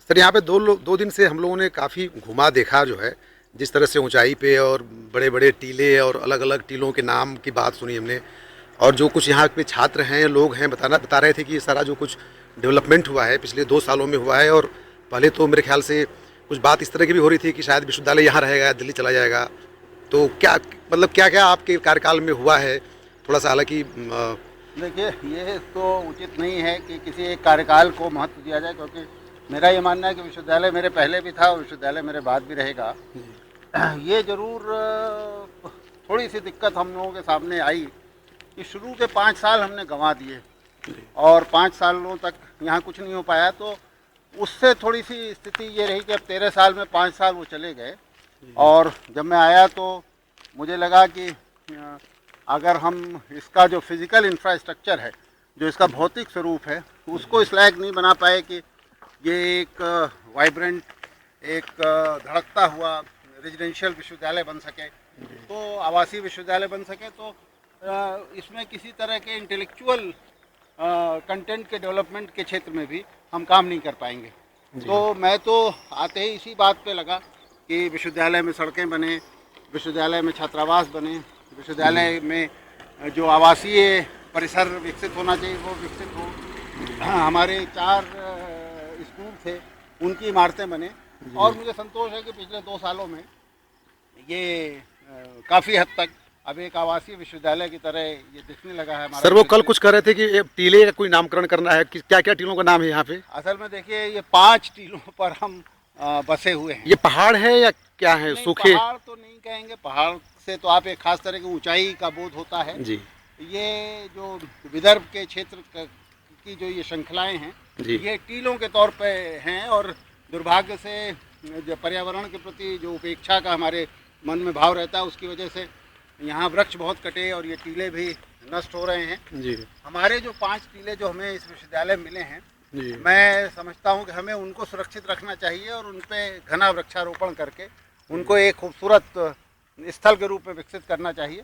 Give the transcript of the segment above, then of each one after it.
Sir यहाँ पे 2 दिन से हम लोगों ने काफ़ी घुमा देखा जो है, जिस तरह से ऊंचाई पे और बड़े बड़े टीले और अलग अलग टीलों के नाम की बात सुनी हमने। और जो कुछ यहाँ पे छात्र हैं, लोग हैं, बता रहे थे कि ये सारा जो कुछ डेवलपमेंट हुआ है पिछले 2 सालों में हुआ है। और पहले तो मेरे ख्याल से कुछ बात इस तरह की भी हो रही थी कि शायद विश्वविद्यालय यहाँ रहेगा, दिल्ली चला जाएगा। तो क्या मतलब क्या क्या आपके कार्यकाल में हुआ है, थोड़ा सा हालांकि देखिए, ये तो उचित नहीं है कि किसी एक कार्यकाल को महत्व दिया जाए, क्योंकि मेरा ये मानना है कि विश्वविद्यालय मेरे पहले भी था और विश्वविद्यालय मेरे बाद भी रहेगा। ये ज़रूर थोड़ी सी दिक्कत हम लोगों के सामने आई कि शुरू के 5 साल हमने गंवा दिए और 5 सालों तक यहाँ कुछ नहीं हो पाया। तो उससे थोड़ी सी स्थिति ये रही कि अब 13 साल में 5 साल वो चले गए। और जब मैं आया तो मुझे लगा कि अगर हम इसका जो फिज़िकल इंफ्रास्ट्रक्चर है, जो इसका भौतिक स्वरूप है, उसको इस लायक नहीं बना पाए कि ये एक वाइब्रेंट, एक धड़कता हुआ रेजिडेंशियल विश्वविद्यालय बन सके, तो आवासीय विश्वविद्यालय बन सके, तो इसमें किसी तरह के इंटेलेक्चुअल कंटेंट के डेवलपमेंट के क्षेत्र में भी हम काम नहीं कर पाएंगे। तो मैं तो आते ही इसी बात पे लगा कि विश्वविद्यालय में सड़कें बने, विश्वविद्यालय में छात्रावास बने, विश्वविद्यालय में जो आवासीय परिसर विकसित होना चाहिए वो विकसित हो। हमारे 4 स्कूल थे, उनकी इमारतें बने। और मुझे संतोष है कि पिछले 2 सालों में ये काफ़ी हद तक अब एक आवासीय विश्वविद्यालय की तरह ये दिखने लगा है हमारा। सर वो कल कुछ कह रहे थे कि ये टीले का कोई नामकरण करना है, कि क्या क्या टीलों का नाम है यहाँ पे? असल में देखिए, ये 5 टीलों पर हम बसे हुए हैं। ये पहाड़ है या क्या है? सूखे पहाड़ तो नहीं कहेंगे, पहाड़ से तो आप एक खास तरह की ऊंचाई का बोध होता है जी। ये जो विदर्भ के क्षेत्र की जो ये श्रृंखलाएं हैं, ये टीलों के तौर पे हैं। और दुर्भाग्य से जो पर्यावरण के प्रति जो उपेक्षा का हमारे मन में भाव रहता है, उसकी वजह से यहाँ वृक्ष बहुत कटे और ये टीले भी नष्ट हो रहे हैं जी। हमारे जो 5 टीले जो हमें इस विश्वविद्यालय मिले हैं, मैं समझता हूँ कि हमें उनको सुरक्षित रखना चाहिए और उन पर घना वृक्षारोपण करके उनको एक खूबसूरत स्थल के रूप में विकसित करना चाहिए।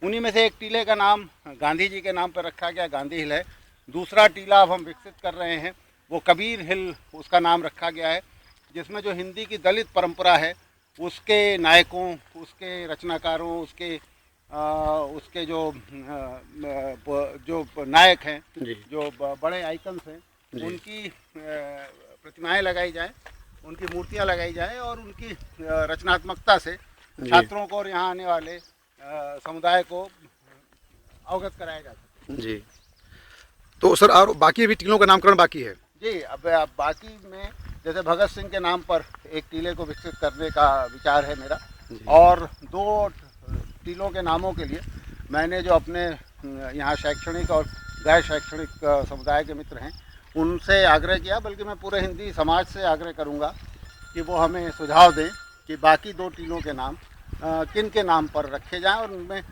उन्हीं में से एक टीले का नाम गांधी जी के नाम पर रखा गया, गांधी हिल है। दूसरा टीला अब हम विकसित कर रहे हैं, वो कबीर हिल उसका नाम रखा गया है, जिसमें जो हिंदी की दलित परंपरा है उसके नायकों, उसके रचनाकारों, उसके जो नायक हैं, जो बड़े आइकन्स हैं, उनकी प्रतिमाएं लगाई जाएं, उनकी मूर्तियां लगाई जाएं और उनकी रचनात्मकता से छात्रों को और यहाँ आने वाले समुदाय को अवगत कराया जा सके जी। तो सर और बाकी भी टीलों का नामकरण बाकी है जी। अब बाकी में जैसे भगत सिंह के नाम पर एक टीले को विकसित करने का विचार है मेरा। और 2 टीलों के नामों के लिए मैंने जो अपने यहाँ शैक्षणिक और गैर शैक्षणिक समुदाय के मित्र हैं उनसे आग्रह किया, बल्कि मैं पूरे हिंदी समाज से आग्रह करूँगा कि वो हमें सुझाव दें कि बाकी 2 टीलों के नाम किन के नाम पर रखे जाएं और उनमें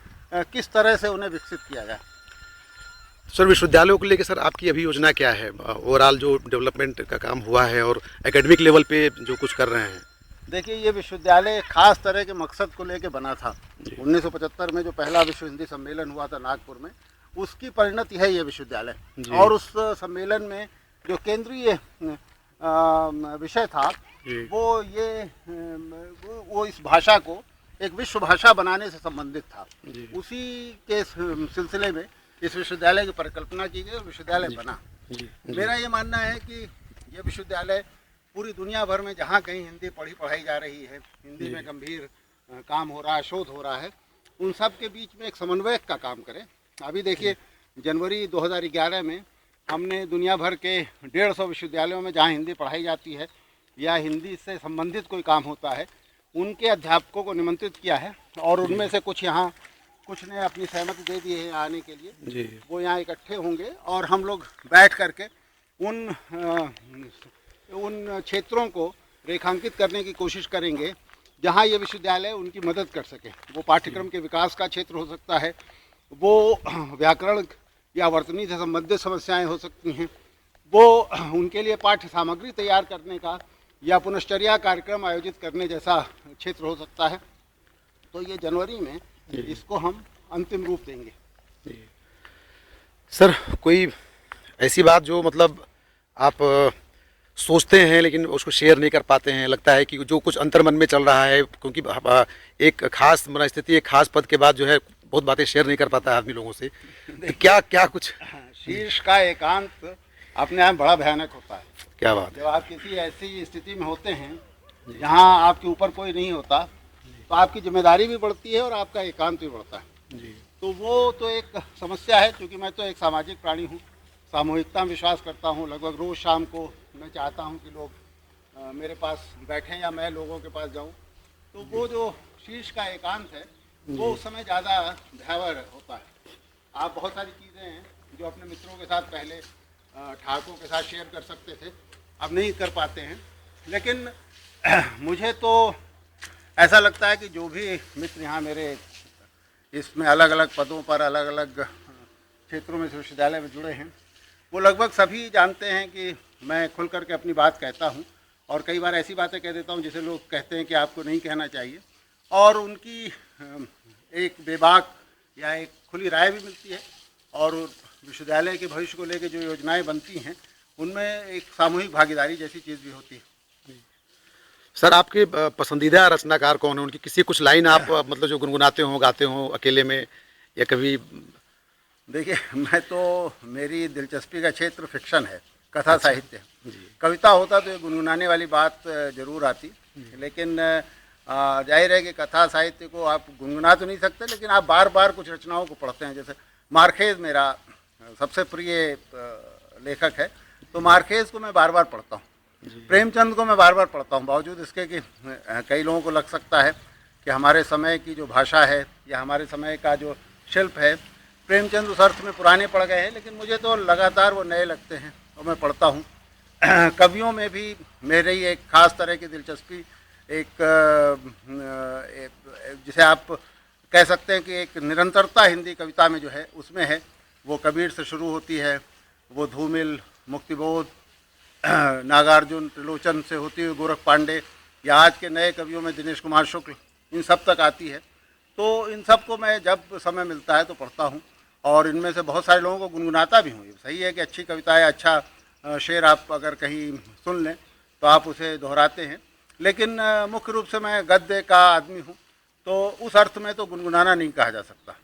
किस तरह से उन्हें विकसित किया जाए। सर विश्वविद्यालयों को लेकर सर आपकी अभी योजना क्या है? ओवरऑल जो डेवलपमेंट का काम हुआ है और एकेडमिक लेवल पे जो कुछ कर रहे हैं। देखिए, ये विश्वविद्यालय खास तरह के मकसद को लेकर बना था। 1975 में जो पहला विश्व हिंदी सम्मेलन हुआ था नागपुर में, उसकी परिणति है ये विश्वविद्यालय। और उस सम्मेलन में जो केंद्रीय विषय था वो इस भाषा को एक विश्व भाषा बनाने से संबंधित था। उसी के सिलसिले में इस विश्वविद्यालय की परिकल्पना की गई और विश्वविद्यालय बना। मेरा ये मानना है कि ये विश्वविद्यालय पूरी दुनिया भर में जहाँ कहीं हिंदी पढ़ाई जा रही है, हिंदी में गंभीर काम हो रहा है, शोध हो रहा है, उन सब के बीच में एक समन्वयक का काम करे। अभी देखिए, जनवरी 2011 में हमने दुनिया भर के 150 विश्वविद्यालयों में जहाँ हिंदी पढ़ाई जाती है या हिंदी से संबंधित कोई काम होता है, उनके अध्यापकों को निमंत्रित किया है। और उनमें से कुछ ने अपनी सहमति दे दी है आने के लिए। वो यहाँ इकट्ठे होंगे और हम लोग बैठ करके उन क्षेत्रों को रेखांकित करने की कोशिश करेंगे जहाँ ये विश्वविद्यालय उनकी मदद कर सके। वो पाठ्यक्रम के विकास का क्षेत्र हो सकता है, वो व्याकरण या वर्तनी से संबंधित समस्याएं हो सकती हैं, वो उनके लिए पाठ्य सामग्री तैयार करने का या पुनश्चर्या कार्यक्रम आयोजित करने जैसा क्षेत्र हो सकता है। तो ये जनवरी में इसको हम अंतिम रूप देंगे। सर कोई ऐसी बात जो मतलब आप सोचते हैं लेकिन उसको शेयर नहीं कर पाते हैं। लगता है कि जो कुछ अंतर मन में चल रहा है, क्योंकि एक खास मनस्थिति, एक खास पद के बाद जो है बहुत बातें शेयर नहीं कर पाता है आदमी लोगों से। तो क्या क्या कुछ शीर्ष का एकांत अपने आप बड़ा भयानक होता है। क्या बात जब आप किसी ऐसी स्थिति में होते हैं जहाँ आपके ऊपर कोई नहीं होता, तो आपकी जिम्मेदारी भी बढ़ती है और आपका एकांत भी बढ़ता है जी। तो वो तो एक समस्या है, क्योंकि मैं तो एक सामाजिक प्राणी हूँ, सामूहिकता में विश्वास करता हूँ। लगभग रोज़ शाम को मैं चाहता हूँ कि लोग मेरे पास बैठें या मैं लोगों के पास जाऊँ। तो वो जो शीर्ष का एकांत है वो उस समय ज़्यादा भयावह होता है। आप बहुत सारी चीज़ें हैं जो अपने मित्रों के साथ पहले ठहाकों के साथ शेयर कर सकते थे, अब नहीं कर पाते हैं। लेकिन मुझे तो ऐसा लगता है कि जो भी मित्र यहाँ मेरे इसमें अलग अलग पदों पर अलग अलग क्षेत्रों में विश्वविद्यालय में जुड़े हैं, वो लगभग सभी जानते हैं कि मैं खुल करके अपनी बात कहता हूँ और कई बार ऐसी बातें कह देता हूँ जिसे लोग कहते हैं कि आपको नहीं कहना चाहिए, और उनकी एक बेबाक या एक खुली राय भी मिलती है। और विश्वविद्यालय के भविष्य को लेकर जो योजनाएं बनती हैं उनमें एक सामूहिक भागीदारी जैसी चीज़ भी होती है। सर, आपके पसंदीदा रचनाकार कौन है? उनकी किसी कुछ लाइन आप मतलब जो गुनगुनाते हो, गाते हो अकेले में या कभी? देखिए, मैं तो मेरी दिलचस्पी का क्षेत्र फिक्शन है, कथा साहित्य। कविता होता तो ये गुनगुनाने वाली बात जरूर आती, लेकिन जाहिर है कि कथा साहित्य को आप गुनगुना तो नहीं सकते, लेकिन आप बार बार कुछ रचनाओं को पढ़ते हैं। जैसे मार्केज मेरा सबसे प्रिय लेखक है, तो मार्केज को मैं बार बार पढ़ता हूँ। प्रेमचंद को मैं बार बार पढ़ता हूँ, बावजूद इसके कि कई लोगों को लग सकता है कि हमारे समय की जो भाषा है या हमारे समय का जो शिल्प है, प्रेमचंद उस अर्थ में पुराने पड़ गए हैं, लेकिन मुझे तो लगातार वो नए लगते हैं और मैं पढ़ता हूँ। कवियों में भी मेरी एक ख़ास तरह की दिलचस्पी, जिसे आप कह सकते हैं कि एक निरंतरता हिंदी कविता में जो है उसमें है। वो कबीर से शुरू होती है, वो धूमिल, मुक्तिबोध, नागार्जुन, त्रिलोचन से होती हुई गोरख पांडे, या आज के नए कवियों में दिनेश कुमार शुक्ल, इन सब तक आती है। तो इन सब को मैं जब समय मिलता है तो पढ़ता हूँ, और इनमें से बहुत सारे लोगों को गुनगुनाता भी हूँ। ये सही है कि अच्छी कविता है, अच्छा शेर आप अगर कहीं सुन लें तो आप उसे दोहराते हैं, लेकिन मुख्य रूप से मैं गद्य का आदमी हूँ, तो उस अर्थ में तो गुनगुनाना नहीं कहा जा सकता।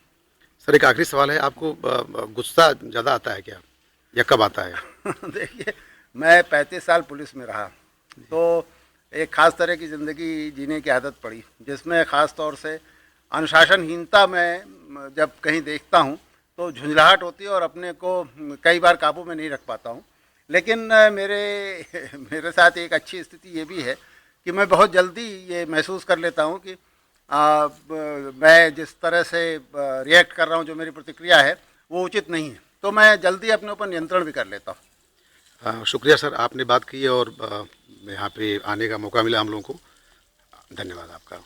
सर, एक आखिरी सवाल है, आपको गुस्सा ज़्यादा आता है क्या, या कब आता है? देखिए, मैं 35 साल पुलिस में रहा, तो एक ख़ास तरह की ज़िंदगी जीने की आदत पड़ी, जिसमें ख़ास तौर से अनुशासनहीनता में जब कहीं देखता हूँ तो झुंझलाहट होती है और अपने को कई बार काबू में नहीं रख पाता हूँ। लेकिन मेरे साथ एक अच्छी स्थिति ये भी है कि मैं बहुत जल्दी ये महसूस कर लेता हूँ कि मैं जिस तरह से रिएक्ट कर रहा हूँ, जो मेरी प्रतिक्रिया है वो उचित नहीं है, तो मैं जल्दी अपने ऊपर नियंत्रण भी कर लेता हूँ। शुक्रिया सर, आपने बात की और यहाँ पे आने का मौका मिला हम लोगों को। धन्यवाद आपका।